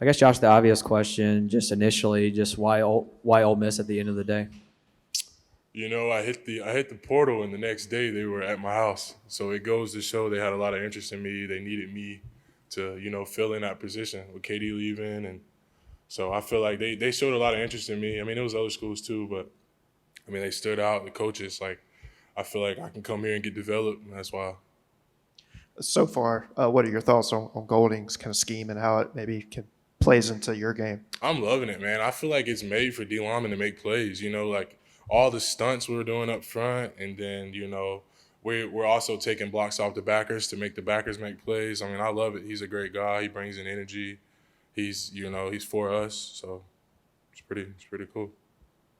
I guess, Josh, the obvious question, just initially, just why Ole Miss at the end of the day? I hit the portal, and the next day they were at my house. So it goes to show they had a lot of interest in me. They needed me to fill in that position with KD leaving, and so I feel like they showed a lot of interest in me. I mean, it was other schools too, but I mean they stood out. The coaches, like, I feel like I can come here and get developed, and that's why. So far, what are your thoughts on Golding's kind of scheme and how it maybe plays into your game? I'm loving it, man. I feel like it's made for D. Lyman to make plays. Like all the stunts we're doing up front, and then we're also taking blocks off the backers to make the backers make plays. I mean, I love it. He's a great guy. He brings in energy. He's for us, so it's pretty cool.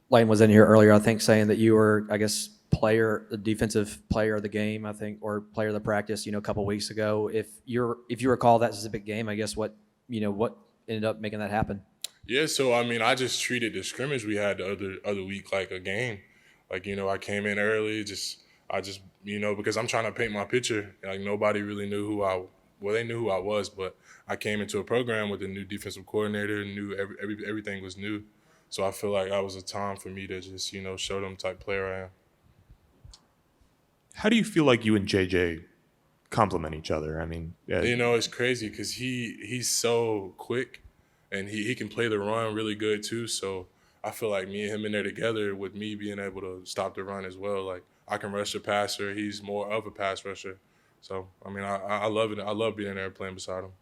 Lane was in here earlier, I think, saying that you were, I guess, the defensive player of the game, I think, or player of the practice, a couple weeks ago. If you recall that specific game, I guess what ended up making that happen? Yeah, so I mean, I just treated the scrimmage we had the other week like a game. Like, I came in early, because I'm trying to paint my picture. Like, nobody really knew well, they knew who I was, but I came into a program with a new defensive coordinator, knew everything was new. So I feel like that was a time for me to just, show them type player I am. How do you feel like you and JJ complement each other? I mean, It's crazy because he's so quick, and he can play the run really good too. So I feel like me and him in there together, with me being able to stop the run as well. Like, I can rush the passer. He's more of a pass rusher. So I mean, I love it. I love being there playing beside him.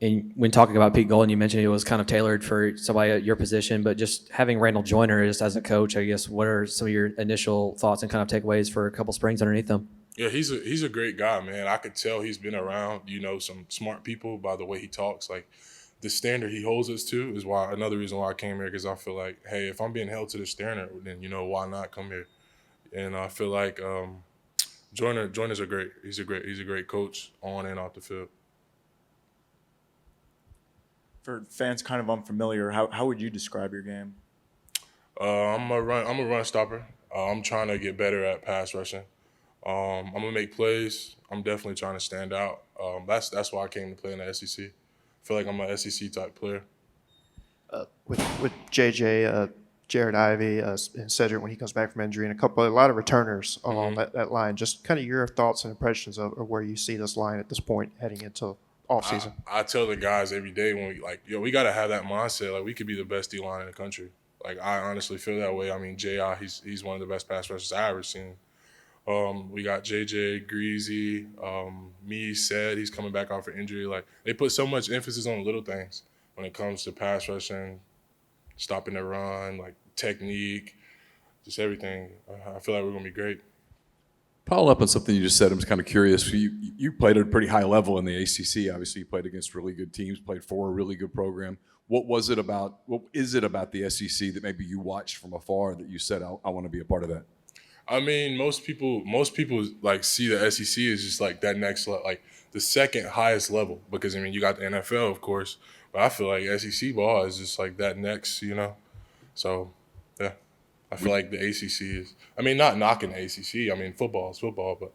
And when talking about Pete Golden, you mentioned it was kind of tailored for somebody at your position, but just having Randall Joyner just as a coach, I guess, what are some of your initial thoughts and kind of takeaways for a couple springs underneath them? Yeah, he's a great guy, man. I could tell he's been around, some smart people by the way he talks. Like, the standard he holds us to is another reason why I came here, because I feel like, hey, if I'm being held to the standard, then why not come here? And I feel like Joyner's he's a great coach on and off the field. For fans kind of unfamiliar, how would you describe your game? I'm a run stopper. I'm trying to get better at pass rushing. I'm gonna make plays. I'm definitely trying to stand out. That's why I came to play in the SEC. I feel like I'm an SEC type player. With JJ, Jared Ivey, and Cedric when he comes back from injury, and a lot of returners along that line. Just kind of your thoughts and impressions of where you see this line at this point heading into offseason. I tell the guys every day when we got to have that mindset. Like, we could be the best D-line in the country. Like, I honestly feel that way. I mean, J.I., he's one of the best pass rushers I ever seen. We got JJ, Greasy, me, said he's coming back off an injury. Like, they put so much emphasis on the little things when it comes to pass rushing, stopping the run, like technique, just everything. I feel like we're going to be great. Following up on something you just said, I'm just kind of curious. You played at a pretty high level in the ACC. Obviously, you played against really good teams, played for a really good program. What is it about the SEC that maybe you watched from afar that you said, I want to be a part of that? I mean, most people like see the SEC as just like that next level, like the second highest level, because I mean, you got the NFL, of course, but I feel like SEC ball is just like that next, So, yeah, I feel like the ACC is. I mean, not knocking the ACC. I mean, football is football, but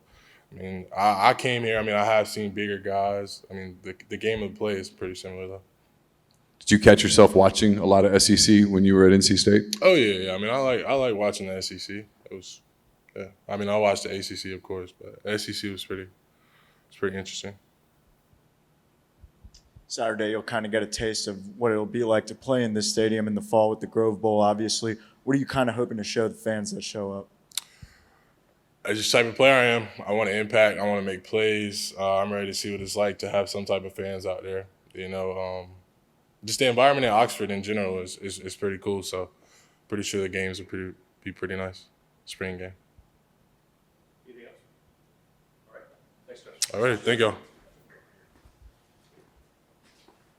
I mean, I came here. I mean, I have seen bigger guys. I mean, the game of play is pretty similar though. Did you catch yourself watching a lot of SEC when you were at NC State? Oh yeah. I mean, I like watching the SEC. It was. Yeah, I mean, I watched the ACC, of course, but SEC was pretty interesting. Saturday, you'll kind of get a taste of what it'll be like to play in this stadium in the fall with the Grove Bowl, obviously. What are you kind of hoping to show the fans that show up? As the type of player I am, I want to impact. I want to make plays. I'm ready to see what it's like to have some type of fans out there. Just the environment in Oxford in general is pretty cool. So, pretty sure the games will be pretty nice. Spring game. All right, thank y'all.